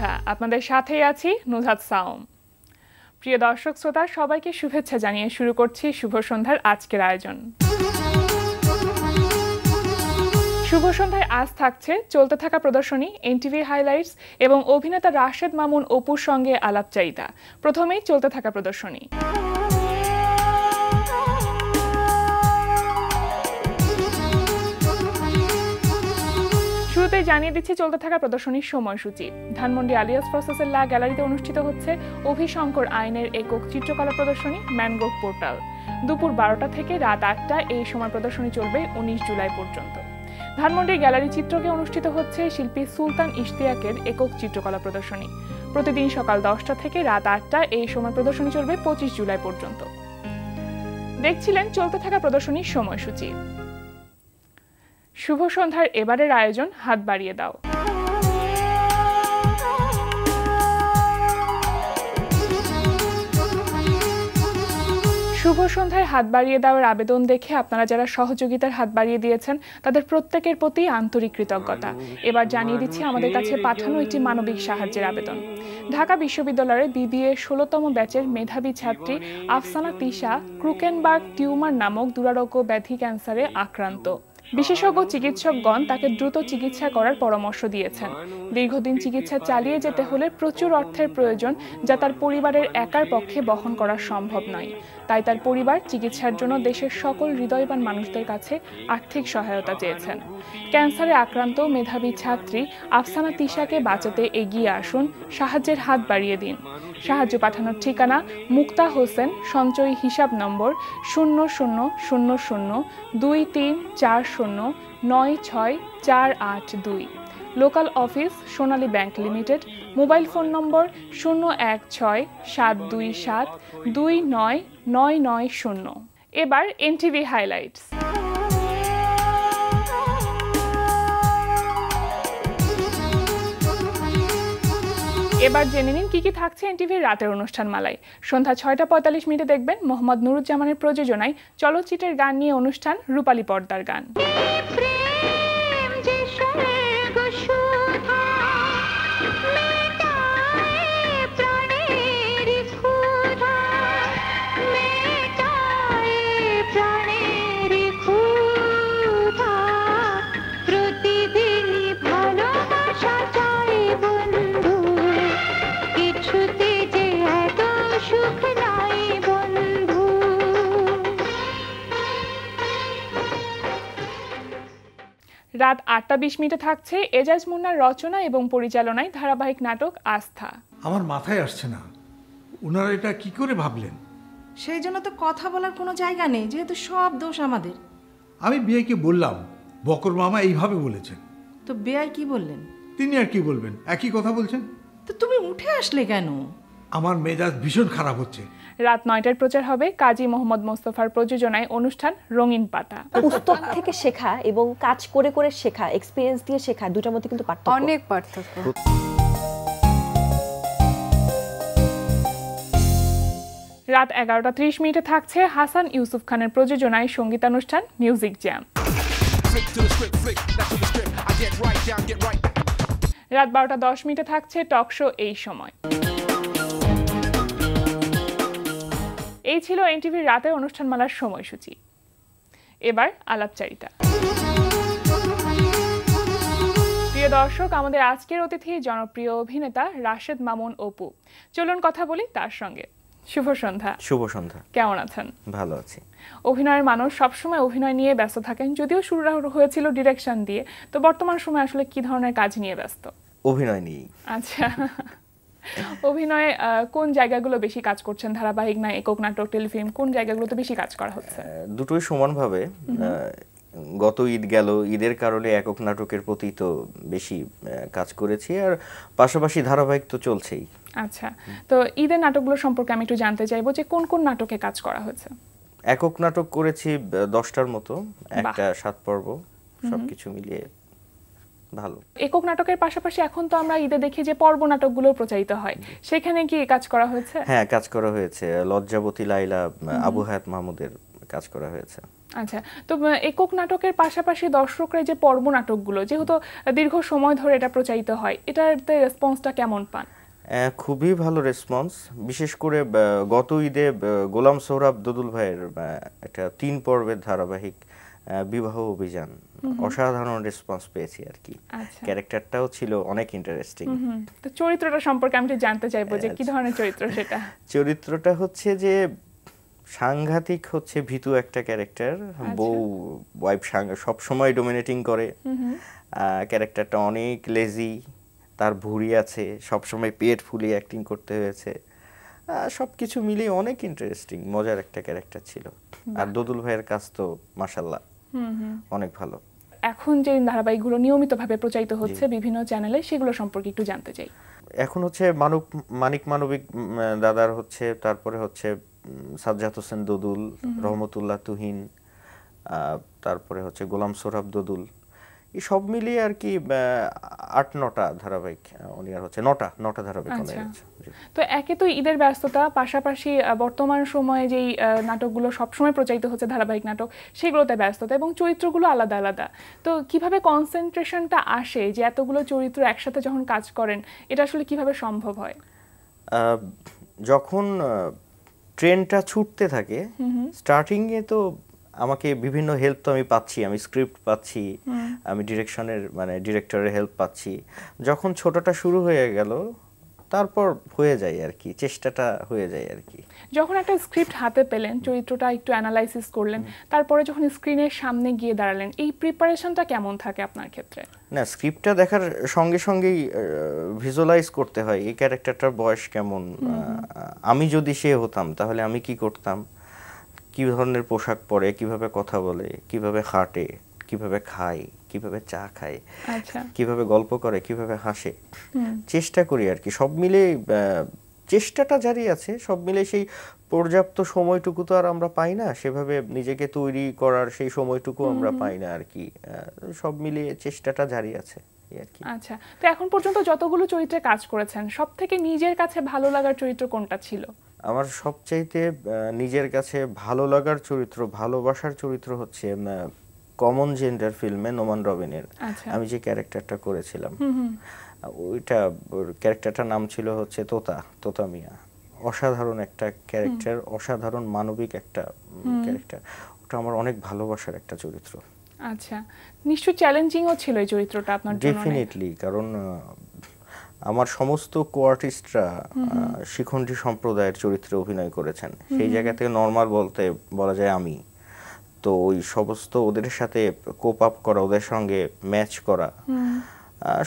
সন্ধ্যা আপনাদের সাথেই আছি নুজহাত সাওম। প্রিয় দর্শক শ্রোতা সবাইকে শুভেচ্ছা জানিয়ে শুরু করছি শুভ সন্ধ্যার আজকের আয়োজন। শুভ সন্ধ্যায় আজ থাকছে চলতে থাকা প্রদর্শনী, এনটিভি হাইলাইটস এবং অভিনেতা রাশেদ মামুন অপুর সঙ্গে আলাপচারিতা। প্রথমেই চলতে থাকা প্রদর্শনী। শুরুতে জানিয়ে দিচ্ছি চলতে থাকা প্রদর্শনীর সময়সূচি। ধানমন্ডি আলিয়াস প্রসেসের লা গ্যালারিতে অনুষ্ঠিত হচ্ছে অভিশঙ্কর আইনের একক চিত্রকলা প্রদর্শনী ম্যানগ্রোভ পোর্টাল। দুপুর 12টা থেকে রাত 8টা এই সময় প্রদর্শনী চলবে 19 জুলাই পর্যন্ত। ধানমন্ডি গ্যালারি চিত্রকে অনুষ্ঠিত হচ্ছে শিল্পী সুলতান ইশতিয়াকের একক চিত্রকলা প্রদর্শনী। প্রতিদিন সকাল 10টা থেকে রাত 8টা এই সময় প্রদর্শনী চলবে 25 জুলাই পর্যন্ত। দেখছিলেন চলতে থাকা প্রদর্শনীর সময়সূচি। শুভ সন্ধ্যার এবারের আয়োজন হাত বাড়িয়ে দাও। শুভ সন্ধ্যায় হাত বাড়িয়ে দেওয়ার আবেদন দেখে আপনারা যারা সহযোগিতার হাত বাড়িয়ে দিয়েছেন তাদের প্রত্যেকের প্রতি আন্তরিক কৃতজ্ঞতা। এবার জানিয়ে দিচ্ছি আমাদের কাছে পাঠানো একটি মানবিক সাহায্যের আবেদন। ঢাকা বিশ্ববিদ্যালয়ের বিবিএ 16তম ব্যাচের মেধাবী ছাত্রী আফসানা তিশা ক্রুকেনবার্গ টিউমার নামক দুরারোগ্য ব্যাধি ক্যান্সারে আক্রান্ত। বিশেষজ্ঞ চিকিৎসকগণ তাকে দ্রুত চিকিৎসা করার পরামর্শ দিয়েছেন। দীর্ঘদিন চিকিৎসা চালিয়ে যেতে হলে প্রচুর অর্থের প্রয়োজন, যা তার পরিবারের একার পক্ষে বহন করা সম্ভব নয়। তাই তার পরিবার চিকিৎসার জন্য দেশের সকল হৃদয়বান মানুষদের কাছে আর্থিক সহায়তা চেয়েছেন। ক্যান্সারে আক্রান্ত মেধাবী ছাত্রী আফসানা তিশাকে বাঁচাতে এগিয়ে আসুন, সাহায্যের হাত বাড়িয়ে দিন। সাহায্য পাঠানোর ঠিকানা মুক্তা হোসেন, সঞ্চয়ী হিসাব নম্বর 00002340964882, local office Sonali Bank Limited, mobile phone number 01672729990। এবার এনটিভি হাইলাইটস। এবার জেনে নিন কি কি থাকছে এনটিভির রাতের অনুষ্ঠান মালায়। সন্ধ্যা 6টা 45 মিনিটে দেখবেন মোহাম্মদ নুরুজ্জামানের প্রযোজনায় চলচ্চিত্রের গান নিয়ে অনুষ্ঠান রূপালী পর্দার গান। রাত 8টা 20 মিনিটে থাকছে এজাজ মুন্নার রচনা এবং পরিচালনায় ধারাবাহিক নাটক আস্থা। আমার মাথায় আসছে না ওনারা এটা কি করে ভাবলেন। সেই জন্য তো কথা বলার কোনো জায়গা নেই, যেহেতু সব দোষ আমাদের। আমি বিয়েকে বললাম, বকর মামা এইভাবে বলেছেন। তো বেয়াই কি বললেন? তিনি আর কি বলবেন, একই কথা বলছেন। তো তুমি উঠে আসলে কেন? আমার মেজাজ ভীষণ খারাপ হচ্ছে। রাত 9টায় প্রচার হবে কাজী মোহাম্মদ মোস্তফার প্রযোজনায় অনুষ্ঠান রঙিন পাতা। পুস্তক থেকে শেখা এবং কাজ করে করে শেখা, এক্সপেরিয়েন্স দিয়ে শেখা, দুটার মধ্যে কিন্তু পার্থক্য, অনেক পার্থক্য। রাত 11টা 30 মিনিটে থাকছে হাসান ইউসুফ খানের প্রযোজনায় সঙ্গীতানুষ্ঠান মিউজিক জ্যাম। রাত 12টা 10 মিনিটে থাকছে টক শো এই সময়। এই ছিল এনটিভির রাতের অনুষ্ঠানমালার সময়সূচি। এবার আলাপচারিতা। প্রিয় দর্শক, আমাদের আজকের অতিথি জনপ্রিয় অভিনেতা রাশেদ মামুন অপু। চলুন কথা বলি তার সঙ্গে। শুভ সন্ধ্যা। শুভ সন্ধ্যা। কেমন আছেন? ভালো আছি। অভিনয়ের মানুষ সবসময় অভিনয় নিয়ে ব্যস্ত থাকেন, যদিও শুরু হয়েছিল ডিরেকশন দিয়ে, তো বর্তমান সময় আসলে কি ধরনের কাজ নিয়ে ব্যস্ত? অভিনয় নিয়ে। আচ্ছা, অভিনয়ে কোন জায়গাগুলো বেশি কাজ করছেন? ধারাবাহিক না একক নাটক, টেলিফিল্ম, কোন জায়গাগুলোতে বেশি কাজ করা হচ্ছে? দুটোই সমানভাবে। গত ঈদ গেল, ঈদের কারণে একক নাটকের প্রতি তো বেশি কাজ করেছি, আর পাশাপাশি ধারাবাহিক তো চলছেই। আচ্ছা, তো ঈদের নাটকগুলো সম্পর্কে আমি একটু জানতে চাইবো যে কোন কোন নাটকে কাজ করা হয়েছে? একক নাটক করেছি 10টার মতো, একটা 7 পর্ব, সবকিছু মিলিয়ে ভালো। একক নাটকের পাশাপাশি এখন তো আমরা ঈদে দেখি যে পর্ব নাটকগুলো প্রচারিত হয়, সেখানে কি কাজ করা হয়েছে? হ্যাঁ, কাজ করা হয়েছে। লজ্জাবতী লাইলা, আবু হায়াত মাহমুদের কাজ করা হয়েছে। আচ্ছা, তো একক নাটকের পাশাপাশি দর্শকরা যে পর্ব নাটকগুলো যেহেতু দীর্ঘ সময় ধরে এটা প্রচারিত হয়, এটাতে রেসপন্সটা কেমন পান? খুবই ভালো রেসপন্স। বিশেষ করে গত ঈদে গোলাম সোহরাব দোদুল ভাইয়ের একটা 3 পর্বের ধারাবাহিক বিবাহ অভিযান, অসাধারণ রেসপন্স পেয়েছি আর কি। আচ্ছা, ক্যারেক্টারটাও ছিল অনেক ইন্টারেস্টিং। তো চরিত্রটা সম্পর্কে আমি একটু জানতে চাইবো যে কি ধরনের চরিত্র সেটা? চরিত্রটা হচ্ছে যে সাংঘাতিক হচ্ছে ভীতু একটা ক্যারেক্টার, বউ ওয়াইফ সব সময় ডোমিনেটিং করে। ক্যারেক্টারটা অনেক লেজি, তার ভুঁড়ি আছে, সব সময় পেট ফুলিয়ে অ্যাক্টিং করতে হয়েছে। সবকিছু মিলিয়ে অনেক ইন্টারেস্টিং, মজার একটা ক্যারেক্টার ছিল। আর দোদুল ভাইয়ের কাজ তো মাশাআল্লাহ অনেক ভালো। এখন যে ধারাবাহিকগুলো নিয়মিতভাবে প্রচারিত হচ্ছে বিভিন্ন চ্যানেলে, সেগুলো সম্পর্কে একটু জানতে চাই। এখন হচ্ছে মানিক মানবিক দাদার হচ্ছে, তারপরে হচ্ছে সাজ্জাদ হোসেন দোদুল, রহমতুল্লাহ তুহিন, তারপরে হচ্ছে গোলাম সোহরাব দোদুল, এই সব মিলিয়ে আর কি 8-9টা ধারাবাহিক অনিয়ার হচ্ছে, 9টা ধারাবাহিক অনিয়ার হচ্ছে। তো একে তো ঈদের ব্যস্ততা, পাশাপাশি বর্তমান সময়ে যেই নাটকগুলো সবসময় প্রচারিত হচ্ছে ধারাবাহিক নাটক, সেগুলোতে ব্যস্ততা এবং চরিত্রগুলো আলাদা আলাদা। তো কিভাবে কনসেন্ট্রেশনটা আসে যে এতগুলো চরিত্র একসাথে যখন কাজ করেন, এটা আসলে কিভাবে সম্ভব হয়? যখন ট্রেনটা ছুটতে থাকে, স্টার্টিং এ তো আমাকে বিভিন্ন হেল্প তো আমি পাচ্ছি, আমি স্ক্রিপ্ট পাচ্ছি, আমি ডিরেক্টরের হেল্প পাচ্ছি। যখন ছোটটা শুরু হয়ে গেল, তারপর হয়ে যায় আর কি, চেষ্টাটা হয়ে যায় আর কি। যখন একটা স্ক্রিপ্ট হাতে পেলেন, চরিত্রটা একটু অ্যানালাইসিস করলেন, তারপরে যখন স্ক্রিনের সামনে গিয়ে দাঁড়ালেন, এই প্রিপারেশনটা কেমন থাকে আপনার ক্ষেত্রে? না, স্ক্রিপ্টটা দেখার সঙ্গে সঙ্গেই ভিজুয়ালাইজ করতে হয় এই ক্যারেক্টারটার বয়স কেমন, আমি যদি সে হতাম তাহলে আমি কি করতাম, কি ধরনের পোশাক পরে, কিভাবে কথা বলে, কিভাবে হাঁটে, কিভাবে খায়, কিভাবে চা খায়, কিভাবে গল্প করে, কিভাবে হাসে। চেষ্টা করি আর কি, সব মিলে চেষ্টাটা জারি আছে। সব মিলে সেই পর্যাপ্ত সময়টুকু তো আর আমরা পাই না, সেভাবে নিজেকে তৈরি করার সেই সময়টুকু আমরা পাই না আর কি। সব মিলিয়ে চেষ্টাটা জারি আছে আর কি। আচ্ছা, তো এখন পর্যন্ত যতগুলো চরিত্রে কাজ করেছেন, সব থেকে নিজের কাছে ভালো লাগার চরিত্র কোনটা ছিল? আমার সবচাইতে নিজের কাছে ভালো লাগার চরিত্র, ভালোবাসার চরিত্র হচ্ছে কমন জেন্ডার ফিল্মে নোমান রবিনের আমি যে ক্যারেক্টারটা করেছিলাম, ওইটা ক্যারেক্টারটার নাম ছিল হচ্ছে তোতা মিয়া। অসাধারণ একটা ক্যারেক্টার, অসাধারণ মানবিক একটা ক্যারেক্টার। ওটা আমার অনেক ভালোবাসার একটা চরিত্র। আচ্ছা, নিশ্চয়ই চ্যালেঞ্জিংও ছিল এই চরিত্রটা আপনার জন্য? ডেফিনেটলি, কারণ আমার সমস্ত কোয়ার্টিস্টরা শিখণ্ডী সম্প্রদায়ের চরিত্রে অভিনয় করেছেন। সেই জায়গা থেকে নর্মাল বলা যায় আমি তো, ওই সমস্ত ওদের সাথে কোপ আপ করা, ওদের সঙ্গে ম্যাচ করা,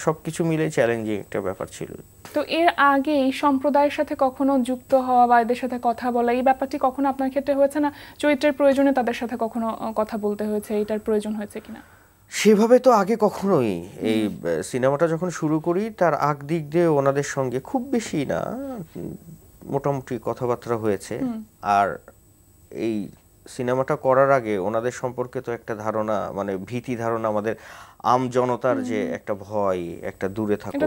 সবকিছু মিলে চ্যালেঞ্জিং একটা ব্যাপার ছিল। তো এর আগে এই সম্প্রদায়ের সাথে কখনো যুক্ত হওয়া বা এদের সাথে কথা বলা, এই ব্যাপারটি কখনো আপনার ক্ষেত্রে হয়েছে না? চরিত্রের প্রয়োজনে তাদের সাথে কখনো কথা বলতে হয়েছে, এটার প্রয়োজন হয়েছে কিনা? সেভাবে তো আগে কখনোই, এই সিনেমাটা যখন শুরু করি তার আগ দিক দিয়ে ওনাদের সঙ্গে খুব বেশি না, মোটামুটি কথাবার্তা হয়েছে। আর এই সিনেমাটা করার আগে ওনাদের সম্পর্কে তো একটা ধারণা, ভীতি ধারণা, আমাদের আম জনতার যে একটা ভয়, একটা দূরে থাকো,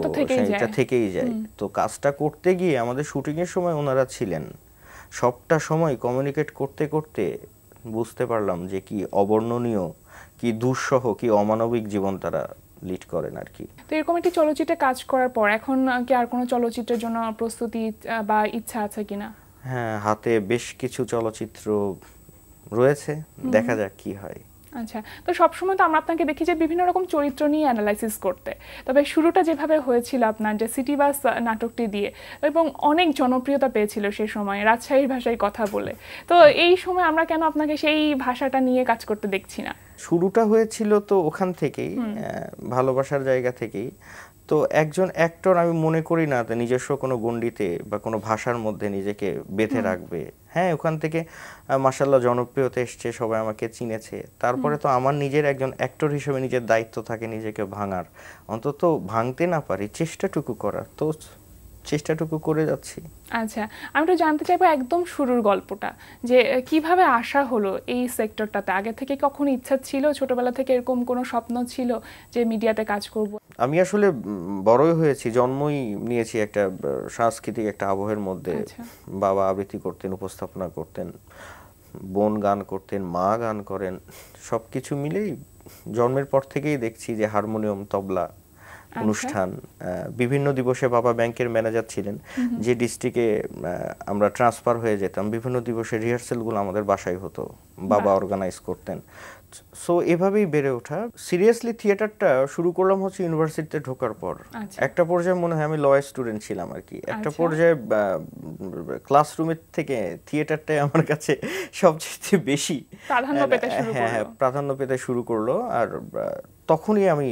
সেটা থেকেই যায়। তো কাজটা করতে গিয়ে আমাদের শুটিং এর সময় ওনারা ছিলেন, সবটা সময় কমিউনিকেট করতে করতে বুঝতে পারলাম যে কি অবর্ণনীয়, কি দুঃসহ, কি অমানবিক জীবন তারা লিড করেন আর কি। তো এরকম একটি চলচ্চিত্রে কাজ করার পর এখন কি আর কোনো চলচ্চিত্রের জন্য প্রস্তুতি বা ইচ্ছা আছে কিনা? হ্যাঁ, হাতে বেশ কিছু চলচ্চিত্র রয়েছে, দেখা যাক কি হয়। আচ্ছা, তো সবসময় তো আমরা আপনাকে দেখি যে বিভিন্ন রকম চরিত্র নিয়ে অ্যানালাইসিস করতে, তবে শুরুটা যেভাবে হয়েছিল আপনার যে সিটি বাস নাটকটি দিয়ে, এবং অনেক জনপ্রিয়তা পেয়েছিল সেই সময় রাজশাহীর ভাষায় কথা বলে, তো এই সময় আমরা কেন আপনাকে সেই ভাষাটা নিয়ে কাজ করতে দেখছি না? শুরুটা হয়েছিল তো ওখান থেকেই, ভালোবাসার জায়গা থেকেই। তো একজন অ্যাক্টর আমি মনে করি না নিজস্ব কোনো গণ্ডিতে বা কোনো ভাষার মধ্যে নিজেকে বেঁধে রাখবে। হ্যাঁ, ওখান থেকে মাশাআল্লাহ জনপ্রিয়তা এসছে, সবাই আমাকে চিনেছে। তারপরে তো আমার নিজের একজন অ্যাক্টর হিসেবে নিজের দায়িত্ব থাকে নিজেকে ভাঙার, অন্তত ভাঙতে না পারি চেষ্টাটুকু করার, তো চেষ্টাটুকু করে যাচ্ছি। আচ্ছা, আমি তো জানতে চাইবো একদম শুরুর গল্পটা, যে কিভাবে আসা হলো এই সেক্টরটাতে? আগে থেকে কখনো ইচ্ছা ছিল, ছোটবেলা থেকে এরকম কোনো স্বপ্ন ছিল যে মিডিয়াতে কাজ করব? আমি আসলে বড়ই হয়েছি, জন্মই নিয়েছি একটা সাংস্কৃতিক একটা আবহের মধ্যে। বাবা আবৃত্তি করতেন, উপস্থাপনা করতেন, বোন গান করতেন, মা গান করেন, সব কিছু মিলেই জন্মের পর থেকেই দেখছি যে হারমোনিয়াম, তবলা, অনুষ্ঠান। বিভিন্ন দিবসে বাবা ব্যাংকের ম্যানেজার ছিলেন, যে ডিস্ট্রিক্টে আমরা ট্রান্সফার হয়ে যেতাম, বিভিন্ন দিবসে রিহার্সেলগুলো আমাদের বাসায় হতো, বাবা অর্গানাইজ করতেন। সো এভাবেই বেড়ে ওঠা। সিরিয়াসলি থিয়েটারটা শুরু করলাম হচ্ছে ইউনিভার্সিটিতে ঢোকার পর। একটা পর্যায়ে মনে হয় আমি ল স্টুডেন্ট ছিলাম আর কি। একটা পর্যায়ে ক্লাসরুমের থেকে থিয়েটারটাই আমার কাছে সবচেয়ে বেশি প্রাধান্য পেতে শুরু করলো। আর তখনই আমি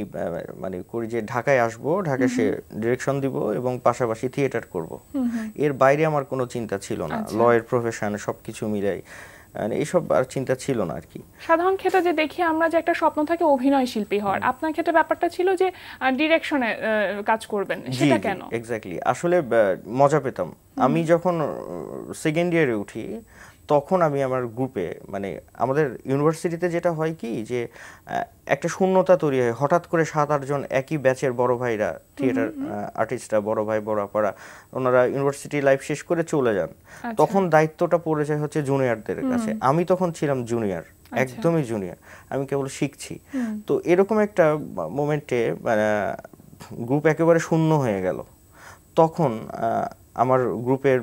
মানে করি যে ঢাকায় আসবো, ঢাকায় সে ডিরেকশন দিব এবং পাশাপাশি থিয়েটার করব। এর বাইরে আমার কোনো চিন্তা ছিল না, ল এর প্রফেশন সবকিছু মিলাই এইসব আর চিন্তা ছিল না আর কি। সাধারণ ক্ষেত্রে যে দেখি আমরা যে একটা স্বপ্ন থাকে অভিনয় শিল্পী হওয়ার, আপনার ক্ষেত্রে ব্যাপারটা ছিল যে ডিরেকশনে কাজ করবেন, সেটা কেন? এক্স্যাক্টলি, আসলে মজা পেতাম। আমি যখন সেকেন্ড ইয়ারে উঠি তখন আমি আমার গ্রুপে, মানে আমাদের ইউনিভার্সিটিতে যেটা হয় কি যে একটা শূন্যতা তৈরি হয়, হঠাৎ করে 7-8 জন একই ব্যাচের বড় ভাইরা, থিয়েটার আর্টিস্টরা, বড় ভাই বড় আপারা, ওনারা ইউনিভার্সিটি লাইফ শেষ করে চলে যান। তখন দায়িত্বটা পড়ে যায় হচ্ছে জুনিয়রদের কাছে। আমি তখন ছিলাম জুনিয়র, একদমই জুনিয়র, আমি কেবল শিখছি। তো এরকম একটা মোমেন্টে গ্রুপ একেবারে শূন্য হয়ে গেল। তখন আমার গ্রুপের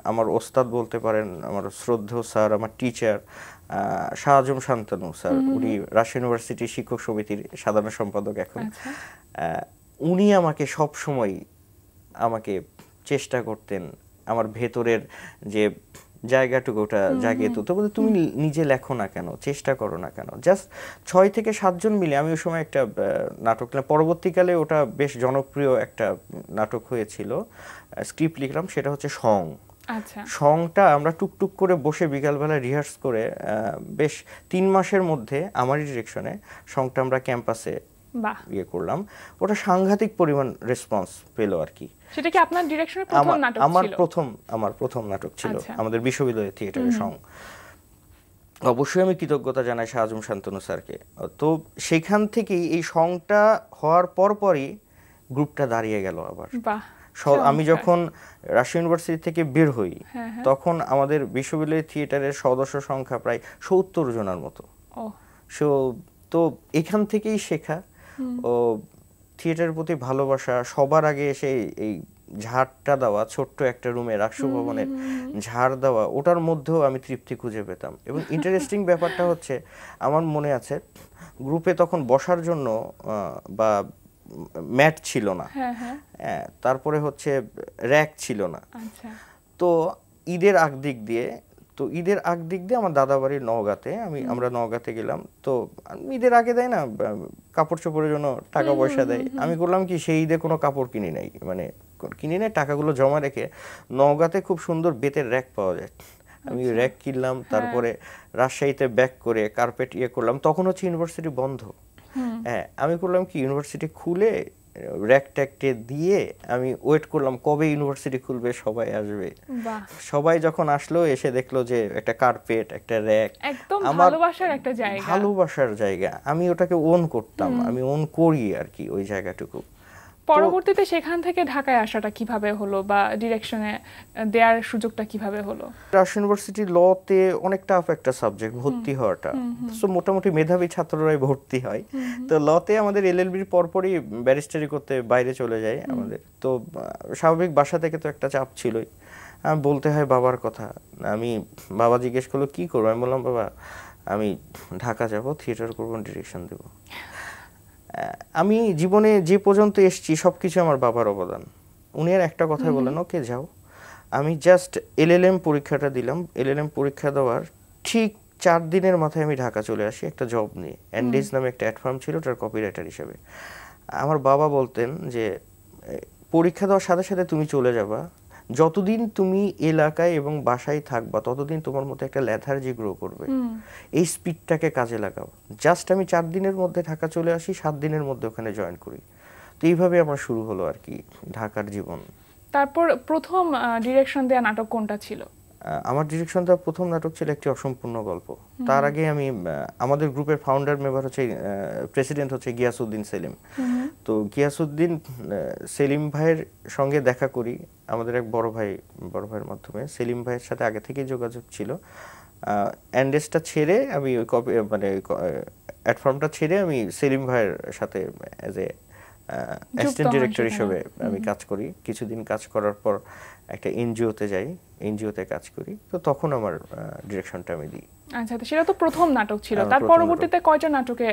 আমার ওস্তাদ বলতে পারেন, আমার শ্রদ্ধেয় স্যার, আমার টিচার শাহ আজম শান্তনু স্যার, উনি রাজশাহী ইউনিভার্সিটি শিক্ষক সমিতির সাধারণ সম্পাদক এখন। উনি আমাকে সব সময় আমাকে চেষ্টা করতেন আমার ভেতরের যে জায়গাটুকু ওটা জাগিয়ে তুলতে, বলতে তুমি নিজে লেখো না কেন, চেষ্টা করো না কেন। জাস্ট 6 থেকে 7 জন মিলে আমি ওই সময় একটা নাটক লিখলাম। পরবর্তীকালে ওটা বেশ জনপ্রিয় একটা নাটক হয়েছিল, স্ক্রিপ্ট লিখলাম, সেটা হচ্ছে সং। সংটা আমরা টুকটুক করে বসে বিকালবেলা রিহার্স করে বেশ 3 মাসের মধ্যে আমারই ডিরেকশনে সংটা আমরা ক্যাম্পাসে ইয়ে করলাম। ওটা সাংঘাতিক পরিমাণ রেসপন্স পেলো আর কি। সেটা কি আপনার ডিরেকশনের প্রথম নাটক ছিল? আমার প্রথম নাটক ছিল আমাদের বিশ্ববিদ্যালয়ের থিয়েটারে সং। অবশ্যই আমি কৃতজ্ঞতা জানাই শাহ আজম শান্তনু স্যারকে। তো সেখান থেকেই এই সংটা হওয়ার পরপরই গ্রুপটা দাঁড়িয়ে গেল আবার। আমি যখন রাজশাহী ইউনিভার্সিটি থেকে বের হই তখন আমাদের বিশ্ববিদ্যালয়ের থিয়েটারের সদস্য সংখ্যা প্রায় 70 জনের মতো। তো এখান থেকেই শেখা ও থিয়েটারের প্রতি ভালোবাসা। সবার আগে এসে এই ঝাড়টা দেওয়া, ছোট্ট একটা রুমে রাষ্ট্র ভবনের ঝাড় দেওয়া, ওটার মধ্যেও আমি তৃপ্তি খুঁজে পেতাম। এবং ইন্টারেস্টিং ব্যাপারটা হচ্ছে, আমার মনে আছে গ্রুপে তখন বসার জন্য বা ম্যাট ছিল না, তারপরে হচ্ছে র্যাক ছিল না। তো ঈদের আগ দিক দিয়ে আমার দাদা বাড়ির নওগাঁতে, আমরা নওগাঁতে গেলাম। তো ঈদের আগে দেয় না কাপড় চোপড়ের জন্য টাকা পয়সা দেয়, আমি করলাম কি সেই ঈদে কোনো কাপড় কিনি নাই, মানে কিনে নেয়, টাকাগুলো জমা রেখে নওগাঁতে খুব সুন্দর বেতের র্যাক পাওয়া যায়, আমি র্যাক কিনলাম। তারপরে রাজশাহীতে ব্যাক করে কার্পেট ইয়ে করলাম। তখন হচ্ছে ইউনিভার্সিটি বন্ধ। আমি করলাম কি ইউনিভার্সিটি খুলে র্যাক ট্যাকটে দিয়ে আমি ওয়েট করলাম কবে ইউনিভার্সিটি খুলবে, সবাই আসবে। সবাই যখন আসলো, এসে দেখলো যে একটা কার্পেট, একটা র্যাক, একদম ভালোবাসার একটা জায়গা, ভালোবাসার জায়গা। আমি ওটাকে ওন করতাম, আমি ওন করি আর কি ওই জায়গাটুকু। পরবর্তীতে সেখান থেকে ঢাকায় আসাটা কিভাবে হলো বা ডিরেকশনে দেওয়ার সুযোগটা কিভাবে হলো? রাজশাহী ইউনিভার্সিটি লতে অনেক টাফ একটা সাবজেক্ট ভর্তি হওয়াটা। সো মোটামুটি মেধাবী ছাত্ররাই ভর্তি হয়। তো লতে আমাদের এলএলবির পরপরই ব্যারিস্টারি করতে বাইরে চলে যায় আমাদের। তো স্বাভাবিক বাসা থেকে তো একটা চাপ ছিলই। বলতে হয় বাবার কথা। বাবা জিজ্ঞেস করলো কি করবো, আমি বললাম বাবা আমি ঢাকা যাব, থিয়েটার করবো, ডিরেকশন দেবো। আমি জীবনে যে পর্যন্ত এসেছি সবকিছু আমার বাবার অবদান। উনি আর একটা কথাই বললেন, ওকে যাও। আমি জাস্ট এলএলএম পরীক্ষাটা দিলাম। এলএলএম পরীক্ষা দেওয়ার ঠিক 4 দিনের মাথায় আমি ঢাকা চলে আসি একটা জব নিয়ে। অ্যান্ডিজ নামে একটা অ্যাডফার্ম ছিল, ওটার কপিরাইটার হিসেবে। আমার বাবা বলতেন যে পরীক্ষা দেওয়ার সাথে সাথে তুমি চলে যাবা, যতদিন তুমি এলাকায় এবং বাসায় থাকবা ততদিন তোমার মধ্যে একটা লেথার্জি গ্রো করবে, এই স্পিডটাকে কাজে লাগাও। জাস্ট আমি 4 দিনের মধ্যে ঢাকা চলে আসি, 7 দিনের মধ্যে ওখানে জয়েন করি। তো এইভাবে আমার শুরু হলো আর কি ঢাকার জীবন। তারপর প্রথম ডিরেকশন দেওয়া নাটক কোনটা ছিল? আমার ডিরেকশন দেওয়া প্রথম নাটক ছিল একটি অসম্পূর্ণ গল্প। তার আগে আমি আমাদের গ্রুপের ফাউন্ডার মেম্বার হচ্ছে, প্রেসিডেন্ট হচ্ছে গিয়াসউদ্দিন সেলিম। তো গিয়াসউদ্দিন সেলিম ভাইয়ের সঙ্গে দেখা করি আমাদের এক বড় ভাইয়ের মাধ্যমে। সেলিম ভাইয়ের সাথে আগে থেকেই যোগাযোগ ছিল। অ্যান্ডেসটা ছেড়ে আমি ওই কপি মানে অ্যাডফর্মটা ছেড়ে আমি সেলিম ভাইয়ের সাথে অ্যাজ এ অ্যাসিস্ট্যান্ট ডিরেক্টর হিসেবে আমি কাজ করি। কিছুদিন কাজ করার পর একটা এনজিওতে যাই, এনজিওতে কাজ করি, তো তখন আমার ডিরেকশনটা আমি দিই। আচ্ছা, তো সেটা তো প্রথম নাটক ছিল, আমার তার প্রথম পরবর্তীতে কয়টা নাটকে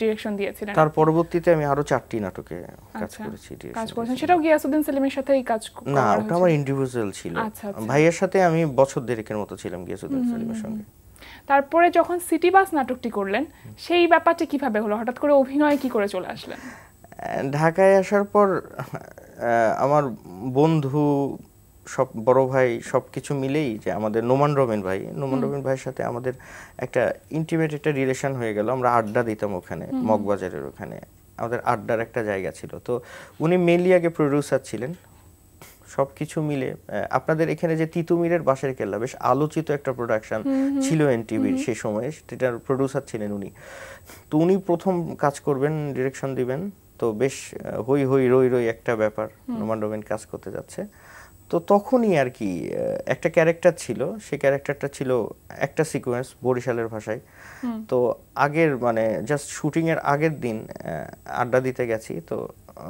ডিরেকশন দিয়েছিলেন? তার পরবর্তীতে আমি আরো 4টি নাটকে কাজ আচ্ছা, করেছি। কাজ করেছেন, সেটাও গিয়াসউদ্দিন সেলিমের সাথেই কাজ না, করা ওটা আমার ইন্ডিভিজুয়াল ছিল। আচ্ছা, আচ্ছা। ভাইয়ের সাথে আমি বছর দেড়েকের মতো ছিলাম গিয়াসউদ্দিন সেলিমের সঙ্গে। তারপরে যখন সিটি বাস নাটকটি করলেন, সেই ব্যাপারটা কিভাবে হলো? হঠাৎ করে অভিনয় কি করে চলে আসলেন? ঢাকায় আসার পর আমার বন্ধু, সব বড় ভাই, সব কিছু মিলেই যে আমাদের নোমান রবিন ভাইয়ের সাথে আমাদের একটা ইন্টিমেট একটা রিলেশন হয়ে গেল। আমরা আড্ডা দিতাম ওখানে, মগবাজারের ওখানে আমাদের আড্ডার একটা জায়গা ছিল। তো উনি মেনলি আগে প্রডিউসার ছিলেন। সব কিছু মিলে আপনাদের এখানে যে তিতুমিরের বাঁশের কেল্লা, বেশ আলোচিত একটা প্রোডাকশন ছিল এনটিভির সেই সময়ে, সেটার প্রডিউসার ছিলেন উনি। তো উনি প্রথম কাজ করবেন, ডিরেকশন দিবেন, তো বেশ হই হই রই রই একটা ব্যাপার, নোমান রবিন কাজ করতে যাচ্ছে। তো তখনই আর কি একটা ক্যারেক্টার ছিল, সেই ক্যারেক্টারটা ছিল একটা সিকোয়েন্স বরিশালের ভাষায়। তো আগের মানে জাস্ট শুটিং এর আগের দিন আড্ডা দিতে গেছি, তো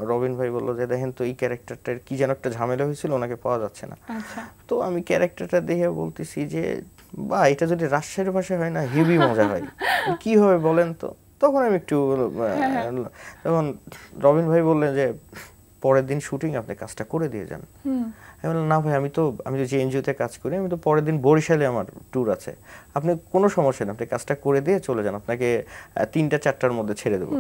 রবিন ভাই বললো যে দেখেন তো এই ক্যারেক্টারটার কি যেন একটা ঝামেলা হয়েছিল, ওনাকে পাওয়া যাচ্ছে না। তো আমি ক্যারেক্টারটা দেখে বলতেছি যে বা এটা যদি রাজশাহীর ভাষায় হয় না হেভি মজা হয়, কি হবে বলেন তো। তখন আমি একটু তখন রবিন ভাই বললেন যে পরের দিন শুটিং আপনি কাজটা করে দিয়ে যান। আমি বললাম না ভাই, আমি তো যে এনজিওতে কাজ করি, আমি তো পরের দিন বরিশালে আমার ট্যুর আছে, আপনি কোনো সমস্যা নেই, আপনি কাজটা করে দিয়ে চলে যান, আপনাকে 3টা-4টার মধ্যে ছেড়ে দেবো।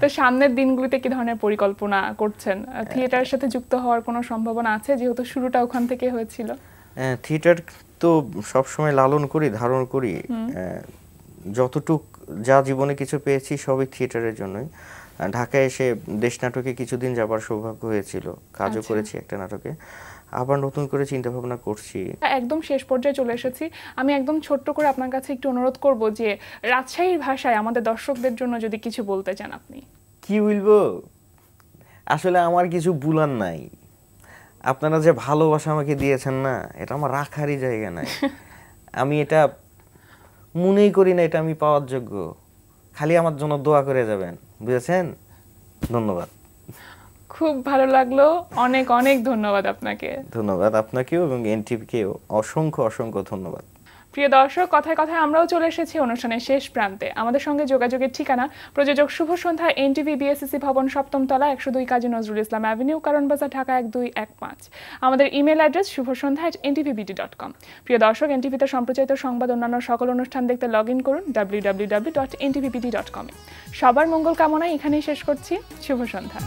তো সামনের দিনগুলিতে কি ধরনের পরিকল্পনা করছেন? থিয়েটারের সাথে যুক্ত হওয়ার কোনো সম্ভাবনা আছে, যেহেতু শুরুটা ওখান থেকে হয়েছিল? থিয়েটার তো সবসময় লালন করি, ধারণ করি। যতটুক যা জীবনে কিছু পেয়েছি সবই থিয়েটারের জন্যই। ঢাকায় এসে দেশ নাটকে কিছুদিন যাবার সৌভাগ্য হয়েছিল, কাজও করেছি একটা নাটকে। আবার নতুন করে চিন্তা ভাবনা করছি। একদম শেষ পর্যায়ে চলে এসেছি, আমি একদম ছোট্ট করে আপনার কাছে একটু অনুরোধ করব যে রাজশাহীর ভাষায় আমাদের দর্শকদের জন্য যদি কিছু বলতে চান আপনি। কি বলবো, আসলে আমার কিছু বলার নাই। আপনারা যে ভালোবাসা আমাকে দিয়েছেন না, এটা আমার রাখারই জায়গা নাই। আমি এটা মনেই করি না এটা আমি পাওয়ার যোগ্য। খালি আমার জন্য দোয়া করে যাবেন, বুঝেছেন? ধন্যবাদ। খুব ভালো লাগলো, অনেক অনেক ধন্যবাদ আপনাকে। ধন্যবাদ আপনাকেও এবং এনটিভিকেও অসংখ্য অসংখ্য ধন্যবাদ। প্রিয় দর্শক, কথায় কথায় আমরাও চলে এসেছি অনুষ্ঠানের শেষ প্রান্তে। আমাদের সঙ্গে যোগাযোগের ঠিকানা প্রযোজক শুভ সন্ধ্যা, এনটিভি বিএসসিসি ভবন 7ম তলা, 102 কাজী নজরুল ইসলাম অ্যাভিনিউ, কারণ বাজার, ঢাকা 1215। আমাদের ইমেল অ্যাড্রেস shubhosondha@ntvbt.com। প্রিয় দর্শক, এনটিভিতে সম্প্রচারিত সংবাদ অন্যান্য সকল অনুষ্ঠান দেখতে লগ ইন করুন www.ntvbt.com। সবার মঙ্গল কামনায় এখানেই শেষ করছি। শুভ সন্ধ্যা।